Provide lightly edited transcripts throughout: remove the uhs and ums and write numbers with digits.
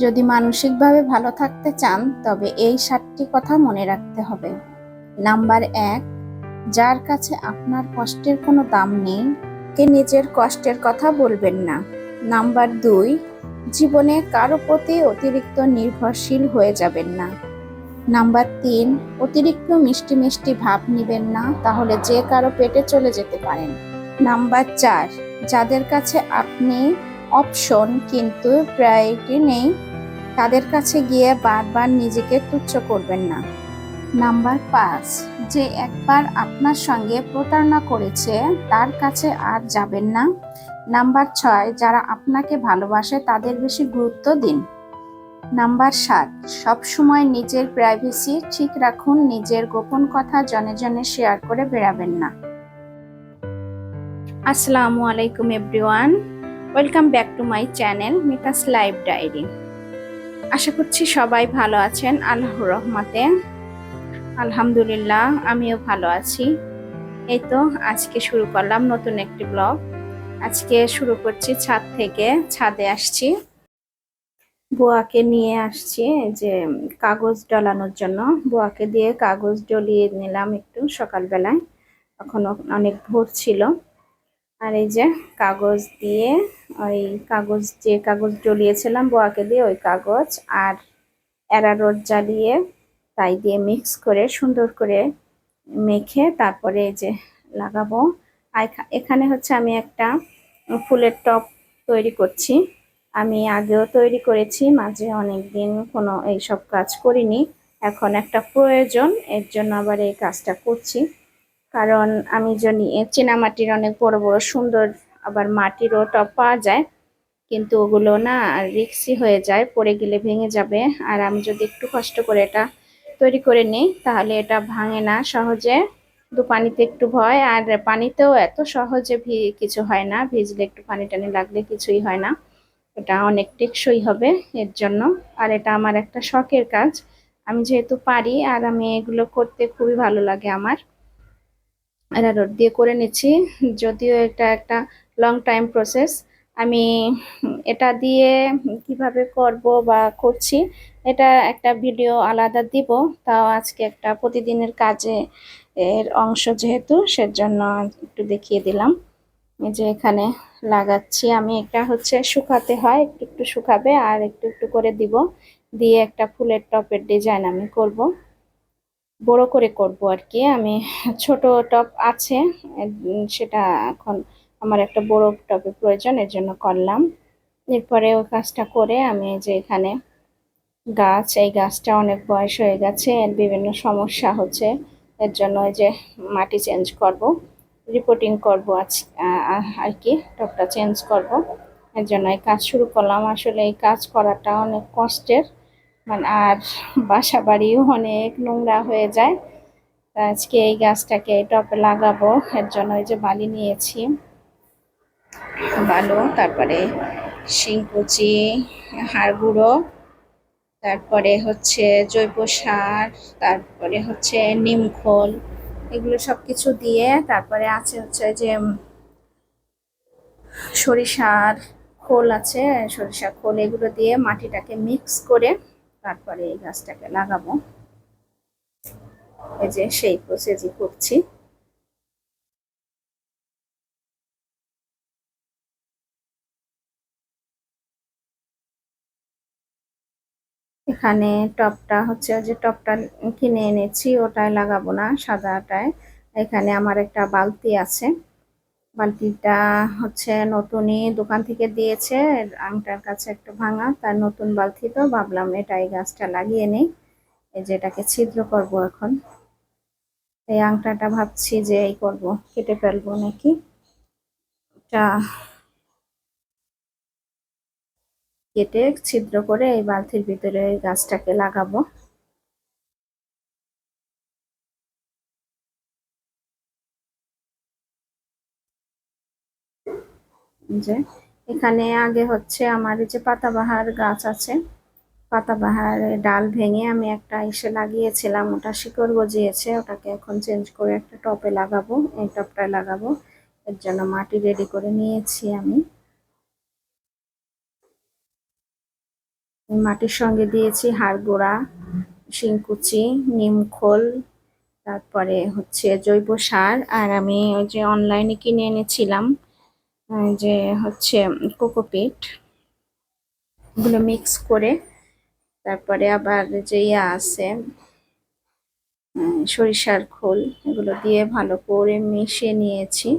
যদি মানসিকভাবে ভালো থাকতে চান তবে এই 7টি কথা মনে রাখতে হবে। নাম্বার 1, যার কাছে আপনার কষ্টের কোনো দাম নেই কে নিজের কষ্টের কথা বলবেন না। নাম্বার 2, জীবনে কারো প্রতি অতিরিক্ত নির্ভরশীল হয়ে যাবেন না। নাম্বার 3, অতিরিক্ত মিষ্টি মিষ্টি ভাব নিবেন না, তাহলে যে কারো পেটে চলে যেতে পারেন। নাম্বার 4, যাদের কাছে আপনি অপশন কিন্তু প্রায়োরিটি নেই তাদের কাছে গিয়ে বারবার নিজেকে তুচ্ছ করবেন না। নাম্বার 5, যে একবার আপনার সঙ্গে প্রতারণা করেছে তার কাছে আর যাবেন না। নাম্বার 6, যারা আপনাকে ভালোবাসে তাদের বেশি গুরুত্ব দিন। নাম্বার 7, সবসময় নিজের প্রাইভেসি ঠিক রাখুন, নিজের গোপন কথা জনে জনে শেয়ার করে বেড়াবেন না। আসসালামু আলাইকুম everyone, welcome back to my channel Mita's life diary. আশা করছি সবাই ভালো আছেন আল্লাহর রহমতে। আলহামদুলিল্লাহ আমিও ভালো আছি। এই তো আজকে শুরু করলাম নতুন একটি ব্লগ। আজকে শুরু করছি ছাদ থেকে। ছাদে আসছি, বুয়াকে নিয়ে আসছি যে কাগজ ডলানোর জন্য। বুয়াকে দিয়ে কাগজ ডলিয়ে নিলাম একটু সকালবেলায়, এখনো অনেক ভোর ছিল। আর এই যে কাগজ দিয়ে, ওই কাগজ যে কাগজ ডলিয়েছিলাম বুয়াকে দিয়ে, ওই কাগজ আর অ্যারারুট জ্বালিয়ে তাই দিয়ে মিক্স করে সুন্দর করে মেখে তারপরে এই যে লাগাবো। আর এখানে হচ্ছে আমি একটা ফুলের টব তৈরি করছি। আমি আগেও তৈরি করেছি, মাঝে অনেক দিন কোনো এইসব কাজ করিনি। এখন একটা প্রয়োজন, এর জন্য আবার এই কাজটা করছি। কারণ আমি জানি চীনামাটির অনেক বড় বড় সুন্দর আবার মাটিরও টব পাওয়া যায়, কিন্তু ওগুলো না রিক্সি হয়ে যায়, পড়ে গেলে ভেঙে যাবে। আর আমি যদি একটু কষ্ট করে এটা তৈরি করে নিই তাহলে এটা ভাঙে না সহজে। পানিতে একটু ভয়, আর পানিতেও এত সহজে কিছু হয় না, ভিজলে একটু পানি টানি লাগলে কিছুই হয় না। এটা অনেক টেকসই হবে এর জন্য। আর এটা আমার একটা শখের কাজ, আমি যেহেতু পারি আর আমি এগুলো করতে খুবই ভালো লাগে আমার। এটা রোদ দিয়ে করে নিচ্ছি, যদিও এটা একটা লং টাইম প্রসেস। আমি এটা দিয়ে কিভাবে করব বা করছি এটা একটা ভিডিও আলাদা দিব, তাও আজকে একটা প্রতিদিনের কাজে এর অংশ যেহেতু সেজন্য একটু দেখিয়ে দিলাম। এই যে এখানে লাগাচ্ছি আমি, এটা হচ্ছে শুকাতে হয়, একটু একটু শুকাবে আর একটু একটু করে দিব, দিয়ে একটা ফুলের টপের ডিজাইন আমি করব, বড় করে করব আর কি। আমি ছোট টপ আছে, সেটা এখন আমার একটা বড় টপের প্রয়োজন, এর জন্য করলাম। এরপরে ওই কাজটা করে আমি যে এখানে গাছ, এই গাছটা অনেক বয়স হয়ে গেছে, এর বিভিন্ন সমস্যা হচ্ছে, এর জন্য ওই যে মাটি চেঞ্জ করব, রিপোর্টিং করব আজ আর কি, টপটা চেঞ্জ করব। এর জন্য এই কাজ শুরু করলাম। আসলে এই কাজ করাটা অনেক কষ্টের, মানে আর বাসা বাড়িও অনেক নোংরা হয়ে যায়। আজকে এই গাছটাকে টপে লাগাবো, এর জন্য ওই যে বালি নিয়েছি, বালু, তারপরে শিংকুচি, হাড় গুঁড়ো, তারপরে হচ্ছে জৈব সার, তারপরে হচ্ছে নিম খোল, এগুলো সব কিছু দিয়ে, তারপরে আছে হচ্ছে যে সরিষার খোল আছে, সরিষার খোল, এগুলো দিয়ে মাটিটাকে মিক্স করে তারপরে এই গাছটাকে লাগাবো। এই যে সেই প্রসেসই করছি। এখানে টপটা হচ্ছে যে টপটা কিনে এনেছি, ওটায় লাগাবো না, সাদাটায়। এখানে আমার একটা বালতি আছে, বালতিটা হচ্ছে নতুনই দোকান থেকে দিয়েছে, আংটার কাছে একটা ভাঙা, তার নতুন বালতি, তো ভাবলাম এটাই গাছটা লাগিয়ে নেই। এই যে এটাকে ছিদ্র করব এখন। এই আংটাটা ভাবছি যে এই করব, কেটে ফেলবো নাকি, এটা কেটে ছিদ্র করে এই বালতির ভিতরে গাছটাকে লাগাবো। যে এখানে আগে হচ্ছে আমার এই যে পাতাবাহার গাছ আছে, পাতাবাহার ডাল ভেঙে আমি একটা এসে লাগিয়েছিলাম, ওটা শিকড় গজিয়েছে, ওটাকে এখন চেঞ্জ করে একটা টপে লাগাবো, এই টপটায় লাগাবো। এর জন্য মাটি রেডি করে নিয়েছি আমি। মাটির সঙ্গে দিয়েছি হাড় গুঁড়া, শিংকুচি, নিমখোল, তারপরে হচ্ছে জৈব সার, আর আমি ওই যে অনলাইনে কিনে এনেছিলাম যে হচ্ছে কোকোপিট, এগুলো মিক্স করে তারপরে আবার যে ইয়া আছে সরিষার খোল, এগুলো দিয়ে ভালো করে মিশিয়ে নিয়েছি।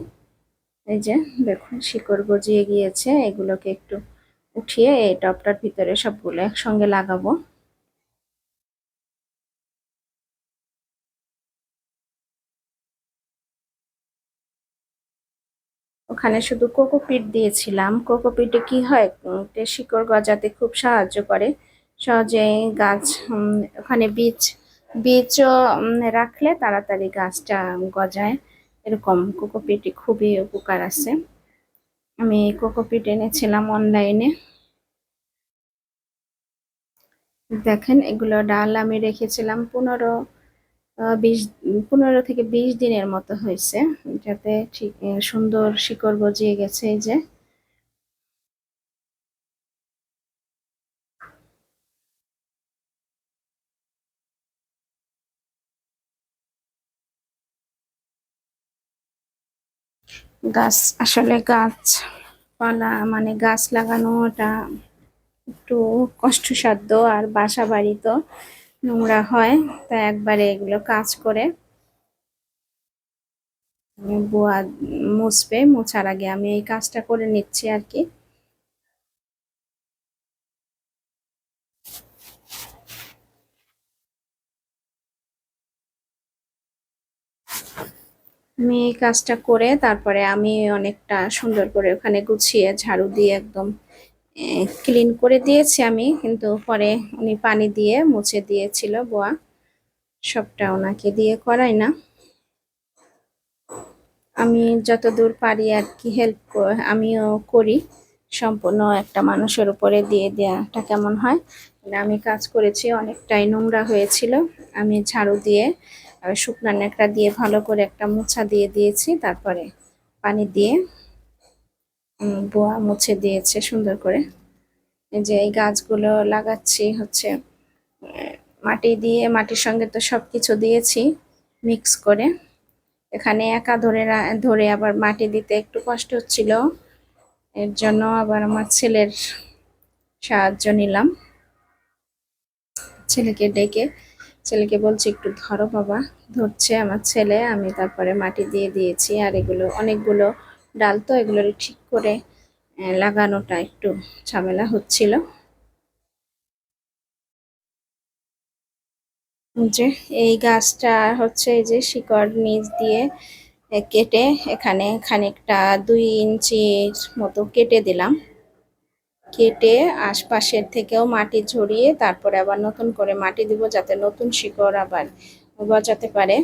এই যে দেখুন শিকড় গজিয়ে গিয়েছে, এগুলোকে একটু উঠিয়ে এই টবটার ভিতরে সবগুলো একসঙ্গে লাগাবো। ওখানে শুধু কোকোপিট দিয়েছিলাম। কোকোপিটে কি হয়, শিকড় গজাতে খুব সাহায্য করে, সহজে গাছ ওখানে বীজও রাখলে তাড়াতাড়ি গাছটা গজায়, এরকম কোকোপিটে খুবই উপকার আছে। আমি কোকোপিট এনেছিলাম অনলাইনে। দেখেন এগুলো ডাল আমি রেখেছিলাম 15 থেকে 20 দিনের মতো হয়েছে, যাতে ঠিক সুন্দর শিকড় গজিয়ে গেছে। এই যে গাছ, আসলে গাছ পালা মানে গাছ লাগানোটা একটু কষ্টসাধ্য, আর বাসা বাড়ি তো নোংরা হয়, তাই একবারে এগুলো কাজ করে বুয়া মুছবে, মোছার আগে আমি এই কাজটা করে নিচ্ছি আর কি। আমি এই কাজটা করে তারপরে আমি অনেকটা সুন্দর করে ওখানে গুছিয়ে ঝাড়ু দিয়ে একদম ক্লিন করে দিয়েছি আমি, কিন্তু পরে উনি পানি দিয়ে মুছে দিয়েছিল বুয়া, সবটা ওনাকে দিয়ে করাই না, আমি যতদূর পারি আর কি হেল্প আমিও করি। সম্পূর্ণ একটা মানুষের উপরে দিয়ে দেওয়াটা কেমন হয়। আমি কাজ করেছি, অনেকটাই নোংরা হয়েছিল, আমি ঝাড়ু দিয়ে শুকনো ন্যাকড়া দিয়ে ভালো করে একটা মোছা দিয়ে দিয়েছি, তারপরে পানি দিয়ে বুয়া মুছে দিয়েছে সুন্দর করে। এই যে এই গাছগুলো লাগাচ্ছি হচ্ছে মাটি দিয়ে, মাটির সঙ্গে তো সবকিছু দিয়েছি মিক্স করে, এখানে একা ধরে আবার মাটি দিতে একটু কষ্ট হচ্ছিল, এর জন্য আবার আমার ছেলের সাহায্য নিলাম। ছেলেকে ডেকে ছেলেকে বলছি একটু ধরো বাবা, ধরছে আমার ছেলে, আমি তারপরে মাটি দিয়ে দিয়েছি। আর এগুলো অনেকগুলো ডাল তো, এগুলো ঠিক করে লাগানোটা একটু ঝামেলা হচ্ছিল। যে এই গাছটা হচ্ছে এই যে শিকড় নিচ দিয়ে কেটে এখানে খানিকটা 2 ইঞ্চির মতো কেটে দিলাম, কেটে আশপাশের থেকেও মাটি ঝরিয়ে তারপরে আবার নতুন করে মাটি দিব, যাতে নতুন শিকড় আবার গজাতে পারে।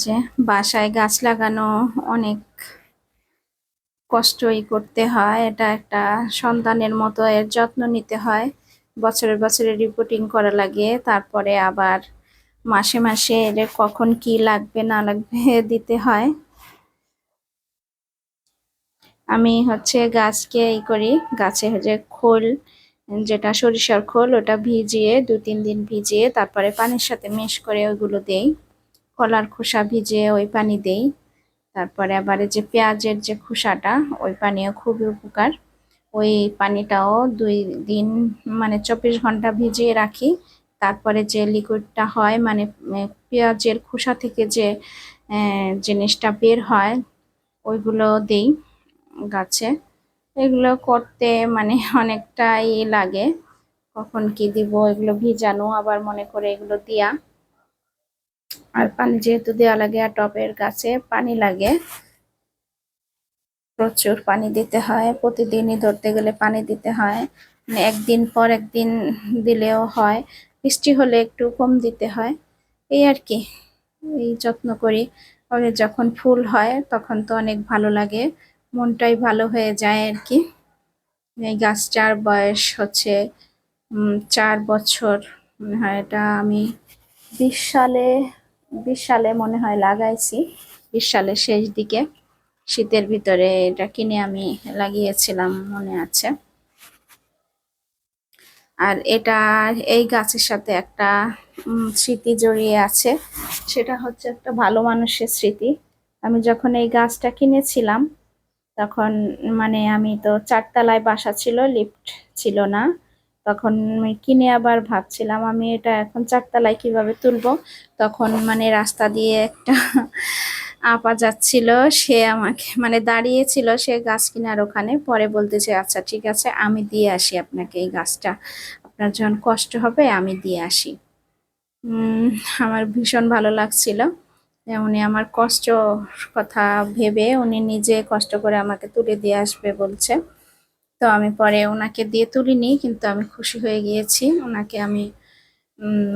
যে বাসায় গাছ লাগানো অনেক কষ্টই করতে হয়, এটা একটা সন্তানের মতো, এর যত্ন নিতে হয়, বছরে বছরে রিপোর্টিং করা লাগে, তারপরে আবার মাসে মাসে এর কখন কি লাগবে না লাগবে দিতে হয়। আমি হচ্ছে গাছকে এই করি, গাছে হচ্ছে খোল, যেটা সরিষার খোল, ওটা ভিজিয়ে 2-3 দিন ভিজিয়ে তারপরে পানির সাথে মিশ করে ওইগুলো দেই, কলার খোসা ভিজিয়ে ওই পানি দেই, তারপরে আবার এই যে পেঁয়াজের যে খোসাটা, ওই পানিও খুবই উপকার, ওই পানিটাও 2 দিন মানে 24 ঘন্টা ভিজিয়ে রাখি, তারপরে যে লিকুইডটা হয় মানে পেঁয়াজের খোসা থেকে যে জিনিসটা বের হয় ওইগুলো দেই গাছে। এগুলো করতে মানে অনেকটাই লাগে, কখন কি দিব এগুলো ভিজানো, আবার মনে করে এগুলো দিয়া, আর পানি যেহেতু দেওয়া লাগে, আর টবের গাছে পানি লাগে, প্রচুর পানি দিতে হয়, প্রতিদিনই ধরতে গেলে পানি দিতে হয়, মানে একদিন পর একদিন দিলেও হয়, বৃষ্টি হলে একটু কম দিতে হয়, এই আর কি। এই যত্ন করি, পরে যখন ফুল হয় তখন তো অনেক ভালো লাগে, মনটাই ভালো হয়ে যায় আর কি। এই গাছটার বয়স হচ্ছে 4 বছর মনে হয়। এটা আমি 20 সালে 20 সালে মনে হয় লাগাইছি, 20 সালের শেষ দিকে শীতের ভিতরে এটা কিনে আমি লাগিয়েছিলাম মনে আছে। আর এটা এই গাছের সাথে একটা স্মৃতি জড়িয়ে আছে, সেটা হচ্ছে একটা ভালো মানুষের স্মৃতি। আমি যখন এই গাছটা কিনেছিলাম তখন মানে আমি তো 4 তলায় বাসা ছিল, লিফট ছিল না। তখন আমি কিনে আবার ভাবছিলাম আমি এটা এখন 4 তলায় কিভাবে তুলবো। তখন মানে রাস্তা দিয়ে একটা আপা যাচ্ছিল, সে আমাকে মানে দাঁড়িয়েছিল সে গাছ কেনার ওখানে, পরে বলতেছে আচ্ছা ঠিক আছে আমি দিয়ে আসি আপনাকে এই গাছটা, আপনার যখন কষ্ট হবে আমি দিয়ে আসি। উম আমার ভীষণ ভালো লাগছিল। উনি আমার কষ্ট কথা ভেবে উনি নিজে কষ্ট করে আমাকে তুলে দিয়ে আসবে বলছে। তো আমি পরে ওনাকে দিয়ে তুলিনি, কিন্তু আমি খুশি হয়ে গিয়েছি। ওনাকে আমি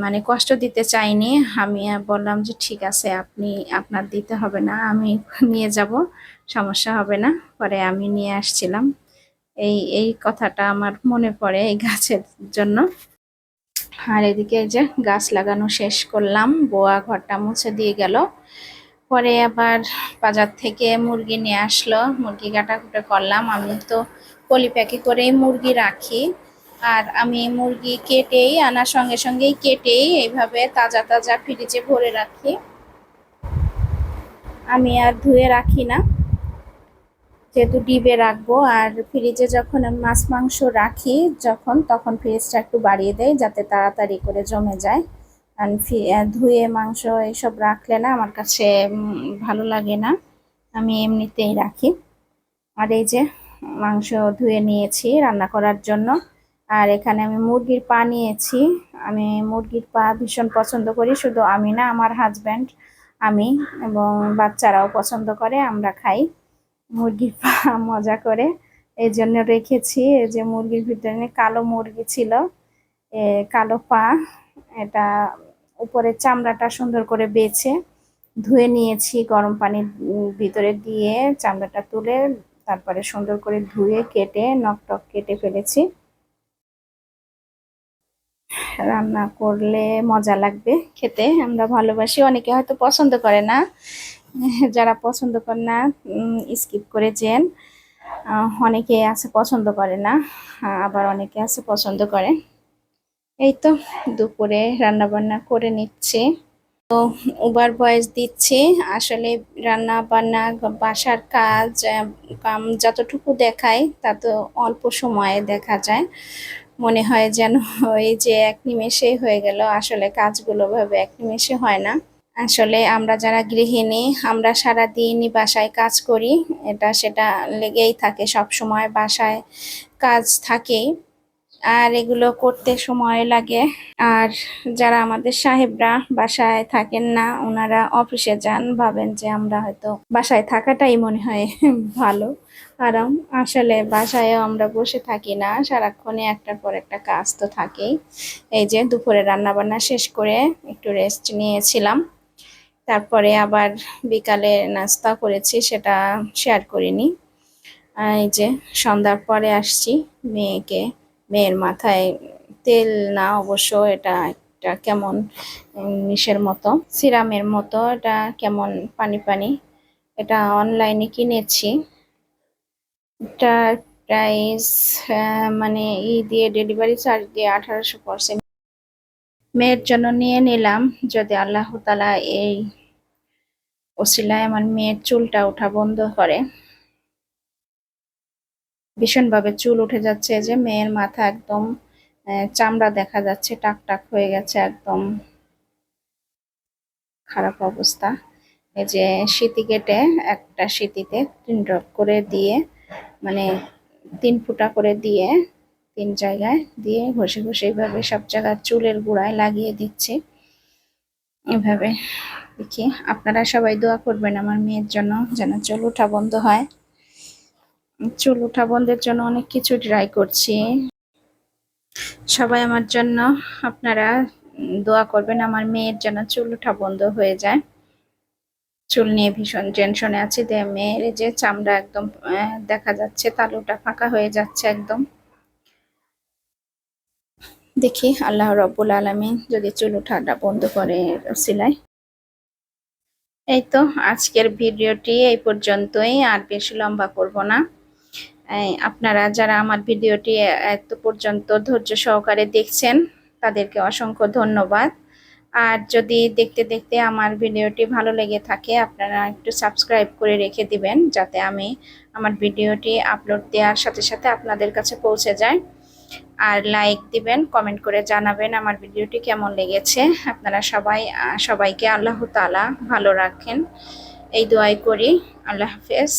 মানে কষ্ট দিতে চাইনি। আমি বললাম যে ঠিক আছে আপনি, আপনার দিতে হবে না, আমি নিয়ে যাব, সমস্যা হবে না। পরে আমি নিয়ে আসছিলাম। এই কথাটা আমার মনে পড়ে এই গাছের জন্য। আর এদিকে এই যে গাছ লাগানো শেষ করলাম, বোয়া ঘরটা মুছে দিয়ে গেল। পরে আবার বাজার থেকে মুরগি নিয়ে আসলো, মুরগি কাটাকুটা করলাম। আমি তো পলি প্যাকে করেই মুরগি রাখি, আর আমি মুরগি কেটেই আনার সঙ্গে সঙ্গেই কেটেই এইভাবে তাজা তাজা ফ্রিজে ভরে রাখি, আমি আর ধুয়ে রাখি না, যেহেতু ডিবে রাখবো। আর ফ্রিজে যখন আমি মাছ মাংস রাখি যখন, তখন ফ্রিজটা একটু বাড়িয়ে দেয় যাতে তাড়াতাড়ি করে জমে যায়। আর ধুয়ে মাংস এইসব রাখলে না আমার কাছে ভালো লাগে না, আমি এমনিতেই রাখি। আর এই যে মাংস ধুয়ে নিয়েছি রান্না করার জন্য। আর এখানে আমি মুরগির পা নিয়েছি। আমি মুরগির পা ভীষণ পছন্দ করি, শুধু আমি না, আমার হাজব্যান্ড, আমি এবং বাচ্চারাও পছন্দ করে, আমরা খাই মুরগির পা মজা করে। এই জন্য রেখেছি। এই যে মুরগির ভিতরে কালো মুরগি ছিল, কালো পা, এটা উপরের চামড়াটা সুন্দর করে বেছে ধুয়ে নিয়েছি গরম পানির ভিতরে দিয়ে, চামড়াটা তুলে তারপরে সুন্দর করে ধুয়ে কেটে নখ টক কেটে ফেলেছি। রান্না করলে মজা লাগবে খেতে, আমরা ভালোবাসি। অনেকে হয়তো পছন্দ করে না, যারা পছন্দ করে না স্কিপ করে যেন। অনেকে আছে পছন্দ করে না, আবার অনেকে আছে পছন্দ করে। এই তো দুপুরে রান্না বান্না করে নিচ্ছে, ওভার ভয়েস দিচ্ছি। আসলে রান্না বান্না বাসার কাজ কাম যতটুকু দেখায় তা তো অল্প সময়ে দেখা যায়, মনে হয় যেন এই যে এক নিমেষেই হয়ে গেল। আসলে কাজগুলো ভাবে এক নিমেষে হয় না। আসলে আমরা যারা গৃহিণী, আমরা সারা দিনই বাসায় কাজ করি, এটা সেটা লেগেই থাকে, সব সময় বাসায় কাজ থাকেই, আর এগুলো করতে সময় লাগে। আর যারা আমাদের সাহেবরা বাসায় থাকেন না, ওনারা অফিসে যান, ভাবেন যে আমরা হয়তো বাসায় থাকাটাই মনে হয় ভালো আরাম। আসলে বাসায়ও আমরা বসে থাকি না, সারাক্ষণে একটার পর একটা কাজ তো থাকেই। এই যে দুপুরে রান্না বান্না শেষ করে একটু রেস্ট নিয়েছিলাম, তারপরে আবার বিকালে নাস্তা করেছি, সেটা শেয়ার করিনি। এই যে সন্ধ্যার পরে আসছি, মেয়েকে, মেয়ের মাথায় তেল না অবশ্য, এটা একটা কেমন ইসের মতো, সিরামের মতো, এটা কেমন পানি পানি, এটা অনলাইনে কিনেছি। এটার প্রাইস মানে দিয়ে ডেলিভারি চার্জ দিয়ে 1800 পড়ছে। মেয়ের জন্য নিয়ে নিলাম, যদি আল্লাহ তাআলা এই ওসিলায় আমার মেয়ের চুলটা ওঠা বন্ধ করে। ভীষণভাবে চুল উঠে যাচ্ছে, যে মেয়ের মাথা একদম চামড়া দেখা যাচ্ছে, টাক টাক হয়ে গেছে, একদম খারাপ অবস্থা। এই যে সিঁথি কেটে একটা সিঁথিতে 3 ড্রপ করে দিয়ে, মানে 3 ফুটা করে দিয়ে 3 জায়গায় দিয়ে ঘষে ঘষে এইভাবে সব জায়গায় চুলের গোড়ায় লাগিয়ে দিচ্ছি। এভাবে দেখি, আপনারা সবাই দোয়া করবেন আমার মেয়ের জন্য যেন চুল ওঠা বন্ধ হয়। চুল ওঠা বন্ধের জন্য অনেক কিছু ট্রাই করছি। সবাই আমার জন্য আপনারা দোয়া করবেন, আমার মেয়ের যেন চুল ওঠা বন্ধ হয়ে যায়। চুল নিয়ে ভীষণ টেনশনে আছি। মেয়ের যে চামড়া একদম দেখা যাচ্ছে, তালুটা ফাঁকা হয়ে যাচ্ছে একদম। দেখি আল্লাহ রব্বুল আলামিন যদি চুল ওঠাটা বন্ধ করে সিলাই। এই তো আজকের ভিডিওটি এই পর্যন্তই, আর বেশি লম্বা করব না। আপনারা যারা আমার ভিডিওটি এত পর্যন্ত ধৈর্য সহকারে দেখছেন তাদেরকে অসংখ্য ধন্যবাদ। আর যদি দেখতে দেখতে আমার ভিডিওটি ভালো লেগে থাকে আপনারা একটু সাবস্ক্রাইব করে রেখে দিবেন, যাতে আমি আমার ভিডিওটি আপলোড দেওয়ার সাথে সাথে আপনাদের কাছে পৌঁছে যায়। আর লাইক দিবেন, কমেন্ট করে জানাবেন আমার ভিডিওটি কেমন লেগেছে। আপনারা সবাইকে আল্লাহ তাআলা ভালো রাখেন এই দোয়াই করি। আল্লাহ হাফেজ।